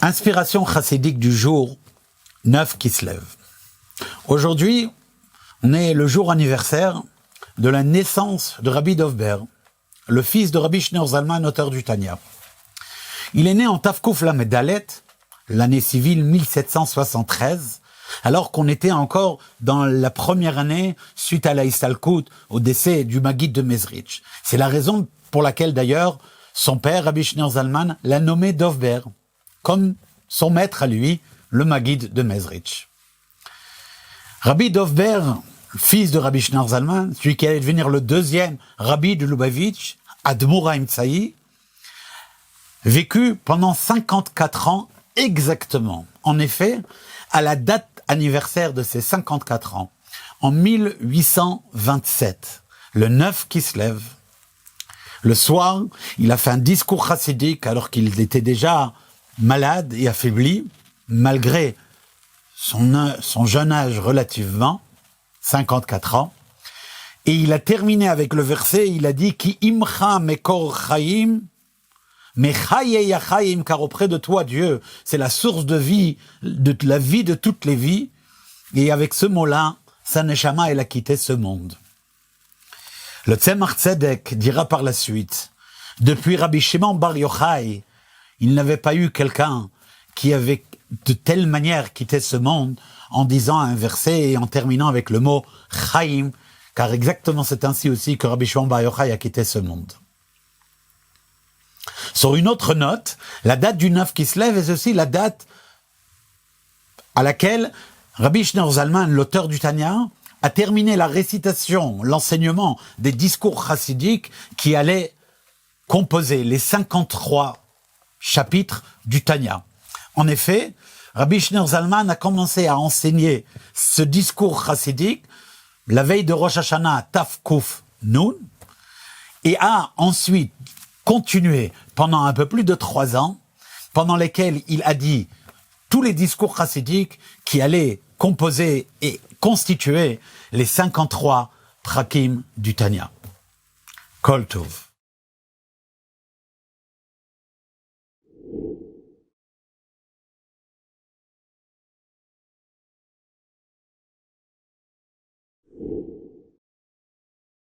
Inspiration chassidique du jour 9 qui se lève. Aujourd'hui, on est le jour anniversaire de la naissance de Rabbi Dov Ber, le fils de Rabbi Shneur Zalman, auteur du Tanya. Il est né en Tafkouf Lamed Dalet, l'année civile 1773, alors qu'on était encore dans la première année suite à la Istalkut, au décès du Maguid de Mezrich. C'est la raison pour laquelle d'ailleurs son père, Rabbi Shneur Zalman, l'a nommé Dov Ber, comme son maître à lui, le Maguid de Mezrich. Rabbi Dov Ber, fils de Rabbi Shneur Zalman, celui qui allait devenir le deuxième Rabbi de Lubavitch, Admour HaEmtsaï, vécut pendant 54 ans exactement. En effet, à la date anniversaire de ses 54 ans, en 1827, le 9 qui se lève, le soir, il a fait un discours chassidique alors qu'il était déjà malade et affaibli, malgré son jeune âge relativement, 54 ans, et il a terminé avec le verset, il a dit « Ki imcha mekor chaim » mais Chaim, car auprès de toi, Dieu, c'est la source de vie, de la vie de toutes les vies. Et avec ce mot-là, sa neshama, elle a quitté ce monde. Le Tzemach Tzedek dira par la suite, depuis Rabbi Shimon Bar Yochai, il n'avait pas eu quelqu'un qui avait de telle manière quitté ce monde en disant un verset et en terminant avec le mot Chaim, car exactement c'est ainsi aussi que Rabbi Shimon Bar Yochai a quitté ce monde. Sur une autre note, la date du 9 qui se lève est aussi la date à laquelle Rabbi Shneur Zalman, l'auteur du Tanya, a terminé la récitation, l'enseignement des discours chassidiques qui allaient composer les 53 chapitres du Tanya. En effet, Rabbi Shneur Zalman a commencé à enseigner ce discours chassidique la veille de Rosh Hashanah Taf Kuf Nun et a ensuite continué pendant un peu plus de 3 ans, pendant lesquels il a dit tous les discours chassidiques qui allaient composer et constituer les 53 prakim du Tanya. Kol Tov.